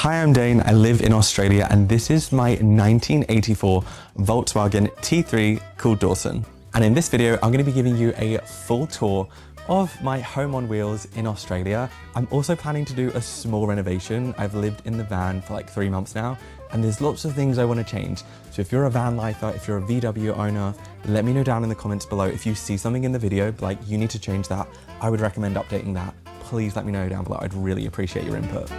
Hi, I'm Dain. I live in Australia and this is my 1984 Volkswagen T3 called Dawson. And in this video, I'm going to be giving you a full tour of my home on wheels in Australia. I'm also planning to do a small renovation. I've lived in the van for like 3 months now and there's lots of things I want to change. So if you're a van lifer, if you're a VW owner, let me know down in the comments below. If you see something in the video, like you need to change that, I would recommend updating that. Please let me know down below. I'd really appreciate your input.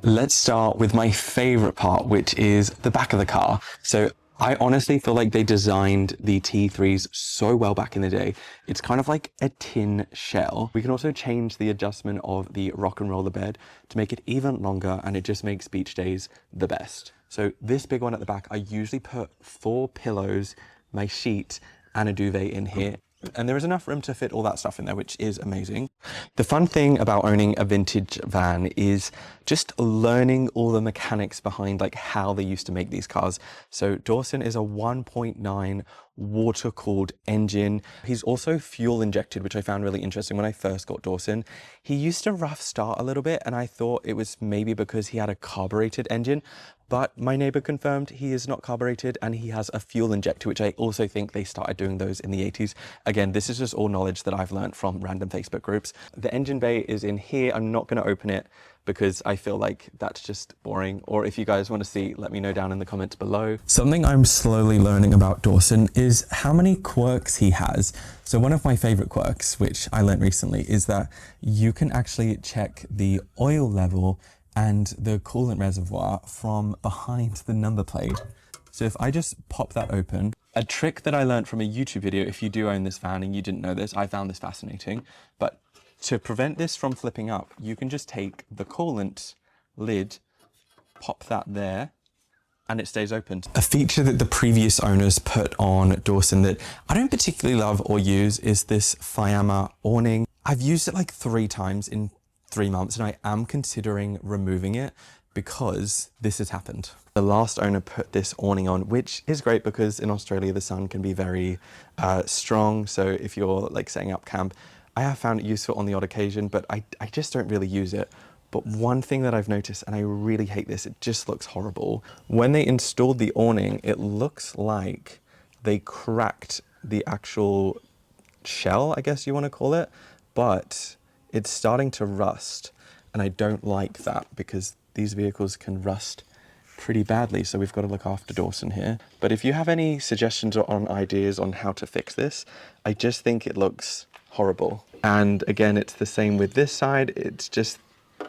Let's start with my favorite part, which is the back of the car. So I honestly feel like they designed the T3s so well back in the day. It's kind of like a tin shell. We can also change the adjustment of the rock and roller bed to make it even longer, and it just makes beach days the best. So this big one at the back, I usually put 4 pillows, my sheet, and a duvet in here. And there is enough room to fit all that stuff in there, which is amazing. The fun thing about owning a vintage van is just learning all the mechanics behind like how they used to make these cars. So Dawson is a 1.9 water-cooled engine. He's also fuel injected, which I found really interesting when I first got Dawson. He used to rough start a little bit and I thought it was maybe because he had a carbureted engine, but my neighbor confirmed he is not carbureted and he has a fuel injector, which I also think they started doing those in the 80s. Again, this is just all knowledge that I've learned from random Facebook groups. The engine bay is in here. I'm not going to open it because I feel like that's just boring. Or if you guys want to see, let me know down in the comments below. Something I'm slowly learning about Dawson is how many quirks he has. So one of my favorite quirks, which I learned recently, is that you can actually check the oil level and the coolant reservoir from behind the number plate. So if I just pop that open, a trick that I learned from a YouTube video, if you do own this van and you didn't know this, I found this fascinating, but to prevent this from flipping up, you can just take the coolant lid, pop that there, and it stays open. A feature that the previous owners put on Dawson that I don't particularly love or use is this Fiamma awning. I've used it like 3 times in 3 months and I am considering removing it because this has happened. The last owner put this awning on, which is great because in Australia the sun can be very strong. So if you're like setting up camp, I have found it useful on the odd occasion, but I just don't really use it. But one thing that I've noticed, and I really hate this, it just looks horrible. When they installed the awning, it looks like they cracked the actual shell, I guess you want to call it, but it's starting to rust. And I don't like that because these vehicles can rust pretty badly. So we've got to look after Dawson here. But if you have any suggestions or ideas on how to fix this, I just think it looks horrible. And again, it's the same with this side. It's just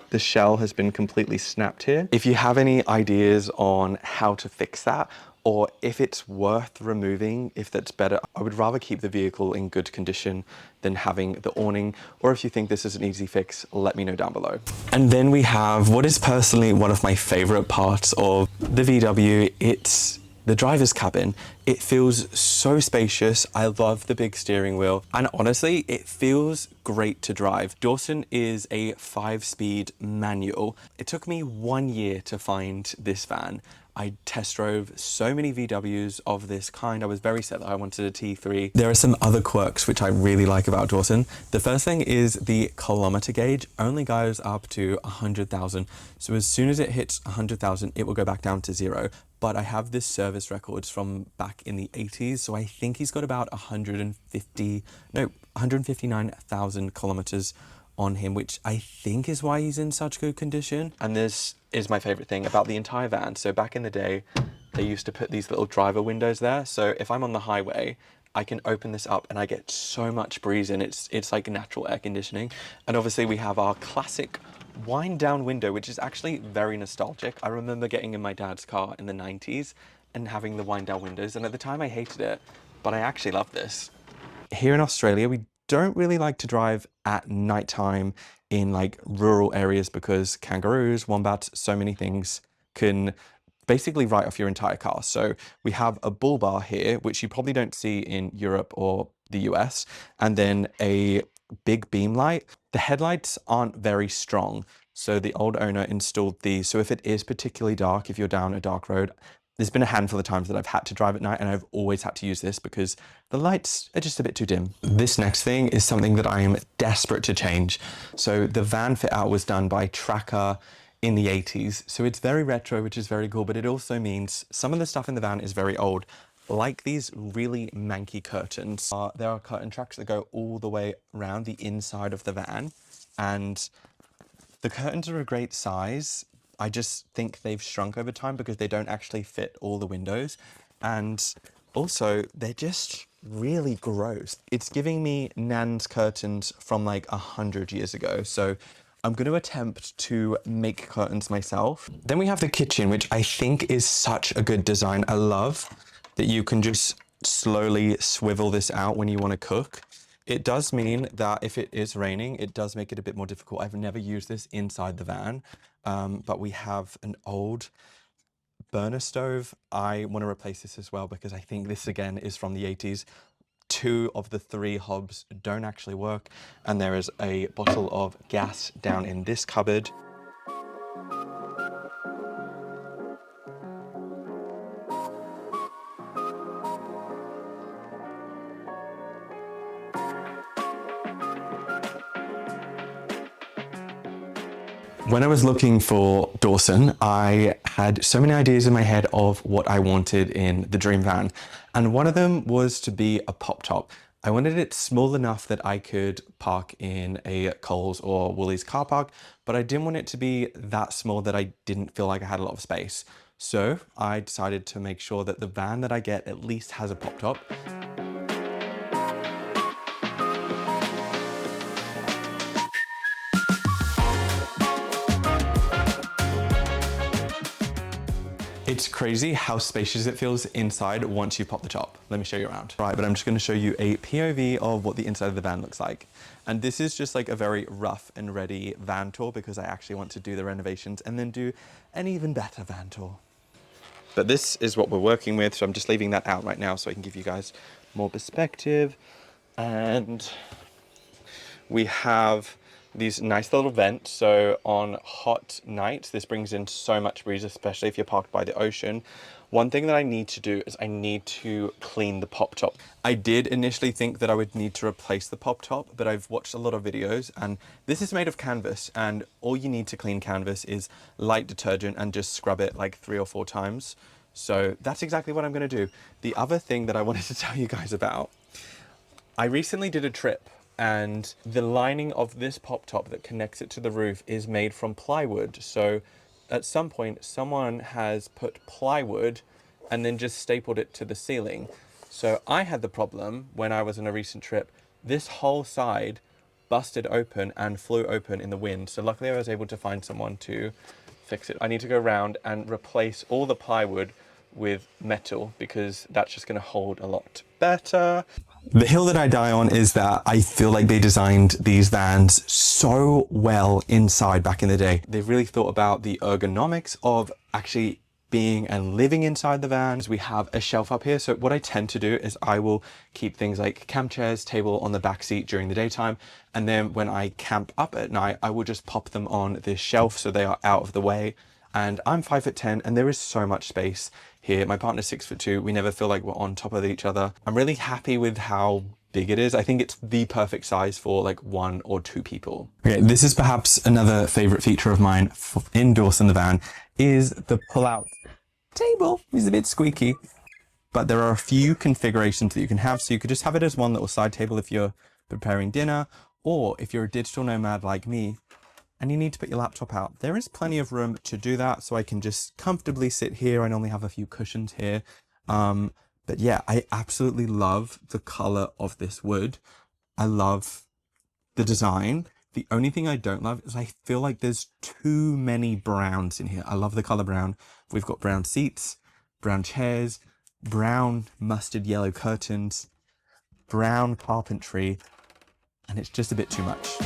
the shell has been completely snapped here. If you have any ideas on how to fix that, or if it's worth removing, if that's better, I would rather keep the vehicle in good condition than having the awning. Or if you think this is an easy fix, let me know down below. And then we have what is personally one of my favorite parts of the VW. It's the driver's cabin. It feels so spacious. I love the big steering wheel. And honestly, it feels great to drive. Dawson is a 5-speed manual. It took me 1 year to find this van. I test drove so many VWs of this kind. I was very set that I wanted a T3. There are some other quirks which I really like about Dawson. The first thing is the kilometer gauge only goes up to 100,000. So as soon as it hits 100,000, it will go back down to 0. But I have this service records from back in the 80s. So I think he's got about 159,000 kilometers on him, which I think is why he's in such good condition. And this is my favorite thing about the entire van. So back in the day, they used to put these little driver windows there. So if I'm on the highway, I can open this up and I get so much breeze in. It's like natural air conditioning. And obviously we have our classic wind down window, which is actually very nostalgic. I remember getting in my dad's car in the 90s and having the wind down windows. And at the time I hated it, but I actually love this. Here in Australia, we don't really like to drive at nighttime in like rural areas because kangaroos, wombats, so many things can basically write off your entire car. So we have a bull bar here, which you probably don't see in Europe or the US, and then a big beam light. The headlights aren't very strong. So the old owner installed these. So if it is particularly dark, if you're down a dark road, there's been a handful of times that I've had to drive at night, and I've always had to use this because the lights are just a bit too dim. This next thing is something that I am desperate to change. So the van fit out was done by Tracker in the 80s. So it's very retro, which is very cool, but it also means some of the stuff in the van is very old, like these really manky curtains. There are curtain tracks that go all the way around the inside of the van, and the curtains are a great size. I just think they've shrunk over time because they don't actually fit all the windows. And also, they're just really gross. It's giving me Nan's curtains from like 100 years ago. So I'm going to attempt to make curtains myself. Then we have the kitchen, which I think is such a good design. I love that you can just slowly swivel this out when you want to cook. It does mean that if it is raining, it does make it a bit more difficult. I've never used this inside the van, but we have an old burner stove. I want to replace this as well because I think this again is from the 80s. 2 of the 3 hobs don't actually work, and there is a bottle of gas down in this cupboard. When I was looking for Dawson, I had so many ideas in my head of what I wanted in the dream van. And one of them was to be a pop top. I wanted it small enough that I could park in a Coles or Woolies car park, but I didn't want it to be that small that I didn't feel like I had a lot of space. So I decided to make sure that the van that I get at least has a pop top. It's crazy how spacious it feels inside once you pop the top. Let me show you around. Right, but I'm just gonna show you a POV of what the inside of the van looks like. And this is just like a very rough and ready van tour because I actually want to do the renovations and then do an even better van tour. But this is what we're working with, so I'm just leaving that out right now so I can give you guys more perspective. And we have these nice little vents. So on hot nights, this brings in so much breeze, especially if you're parked by the ocean. One thing that I need to do is I need to clean the pop top. I did initially think that I would need to replace the pop top, but I've watched a lot of videos and this is made of canvas, and all you need to clean canvas is light detergent and just scrub it like 3 or 4 times. So that's exactly what I'm gonna do. The other thing that I wanted to tell you guys about, I recently did a trip, and the lining of this pop top that connects it to the roof is made from plywood. So at some point, someone has put plywood and then just stapled it to the ceiling. So I had the problem when I was on a recent trip, this whole side busted open and flew open in the wind. So luckily I was able to find someone to fix it. I need to go around and replace all the plywood with metal because that's just gonna hold a lot better. The hill that I die on is that I feel like they designed these vans so well inside back in the day. They've really thought about the ergonomics of actually being and living inside the vans. We have a shelf up here. So what I tend to do is I will keep things like camp chairs, table on the back seat during the daytime. And then when I camp up at night, I will just pop them on this shelf so they are out of the way. And I'm 5'10" and there is so much space here. My partner's 6'2". We never feel like we're on top of each other. I'm really happy with how big it is. I think it's the perfect size for like 1 or 2 people. Okay, this is perhaps another favorite feature of mine in Dawson the van is the pull-out table. It's a bit squeaky, but there are a few configurations that you can have. So you could just have it as one little side table if you're preparing dinner, or if you're a digital nomad like me, and you need to put your laptop out. There is plenty of room to do that, so I can just comfortably sit here. I normally have a few cushions here. But yeah, I absolutely love the color of this wood. I love the design. The only thing I don't love is I feel like there's too many browns in here. I love the color brown. We've got brown seats, brown chairs, brown mustard yellow curtains, brown carpentry, and it's just a bit too much.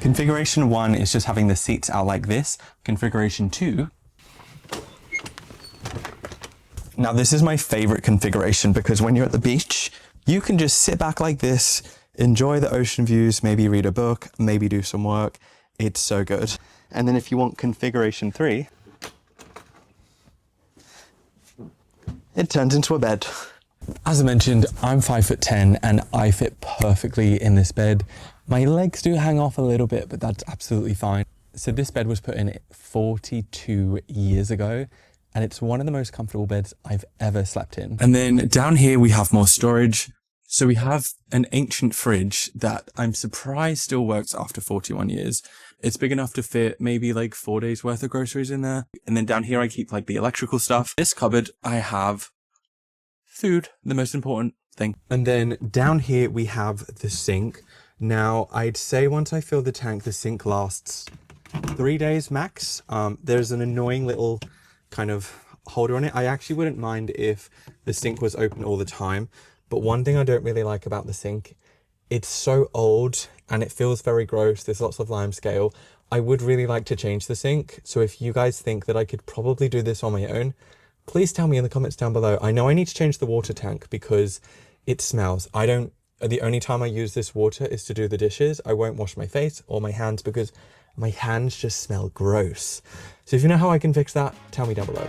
Configuration 1 is just having the seats out like this. Configuration 2 Now this is my favorite configuration because when you're at the beach, you can just sit back like this, enjoy the ocean views, maybe read a book, maybe do some work. It's so good. And then if you want configuration 3, it turns into a bed. As I mentioned, I'm 5'10" and I fit perfectly in this bed. My legs do hang off a little bit, but that's absolutely fine. So this bed was put in 42 years ago, and it's one of the most comfortable beds I've ever slept in. And then down here we have more storage. So we have an ancient fridge that I'm surprised still works after 41 years. It's big enough to fit maybe like 4 days worth of groceries in there. And then down here I keep like the electrical stuff. This cupboard I have food, the most important thing. And then down here we have the sink. Now I'd say once I fill the tank, the sink lasts 3 days max. There's an annoying little kind of holder on it. I actually wouldn't mind if the sink was open all the time. But one thing I don't really like about the sink, it's so old and it feels very gross. There's lots of limescale. I would really like to change the sink. So if you guys think that I could probably do this on my own, please tell me in the comments down below. I know I need to change the water tank because it smells. The only time I use this water is to do the dishes. I won't wash my face or my hands because my hands just smell gross. So if you know how I can fix that, tell me down below.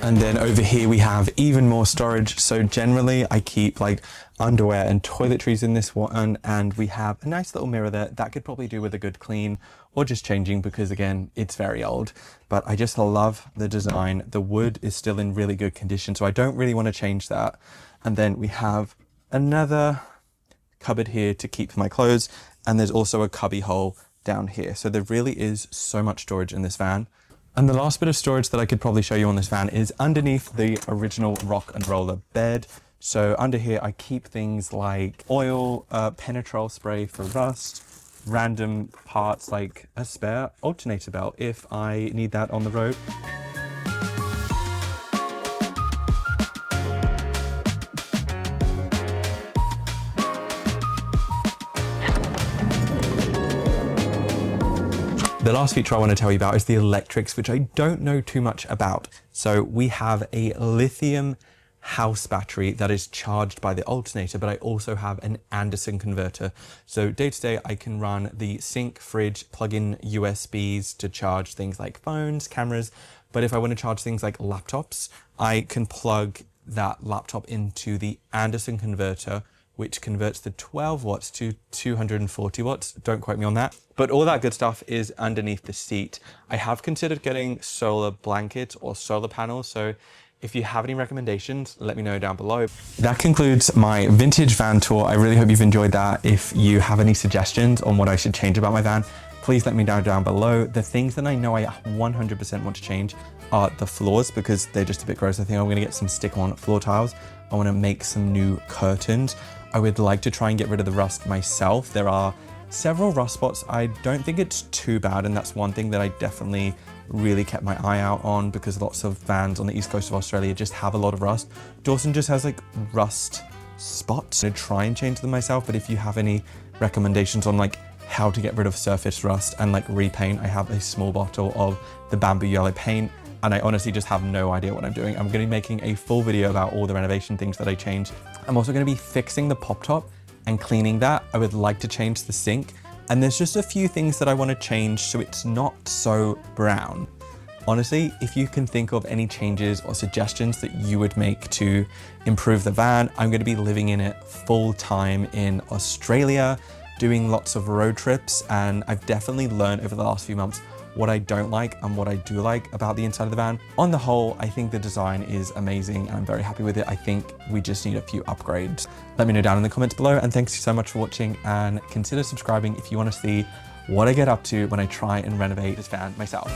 And then over here we have even more storage. So generally I keep like underwear and toiletries in this one, and we have a nice little mirror there that could probably do with a good clean or just changing because again, it's very old. But I just love the design. The wood is still in really good condition, so I don't really want to change that. And then we have another cupboard here to keep my clothes, and there's also a cubby hole down here. So there really is so much storage in this van. And the last bit of storage that I could probably show you on this van is underneath the original rock and roller bed. So under here, I keep things like oil, Penetrol spray for rust, random parts like a spare alternator belt if I need that on the road. The last feature I want to tell you about is the electrics, which I don't know too much about. So we have a lithium house battery that is charged by the alternator, but I also have an Anderson converter. So day to day, I can run the sink, fridge, plug in USBs to charge things like phones, cameras. But if I want to charge things like laptops, I can plug that laptop into the Anderson converter, which converts the 12 watts to 240 watts. Don't quote me on that. But all that good stuff is underneath the seat. I have considered getting solar blankets or solar panels. So if you have any recommendations, let me know down below. That concludes my vintage van tour. I really hope you've enjoyed that. If you have any suggestions on what I should change about my van, please let me know down below. The things that I know I 100% want to change are the floors because they're just a bit gross. I think I'm gonna get some stick-on floor tiles. I wanna make some new curtains. I would like to try and get rid of the rust myself. There are several rust spots. I don't think it's too bad, and that's one thing that I definitely really kept my eye out on because lots of vans on the east coast of Australia just have a lot of rust. Dawson just has like rust spots. I'd try and change them myself, but if you have any recommendations on like how to get rid of surface rust and like repaint, I have a small bottle of the bamboo yellow paint, and I honestly just have no idea what I'm doing. I'm gonna be making a full video about all the renovation things that I changed. I'm also gonna be fixing the pop top and cleaning that. I would like to change the sink. And there's just a few things that I wanna change so it's not so brown. Honestly, if you can think of any changes or suggestions that you would make to improve the van, I'm gonna be living in it full time in Australia, doing lots of road trips. And I've definitely learned over the last few months what I don't like and what I do like about the inside of the van. On the whole, I think the design is amazing and I'm very happy with it. I think we just need a few upgrades. Let me know down in the comments below, and thanks so much for watching, and consider subscribing if you want to see what I get up to when I try and renovate this van myself.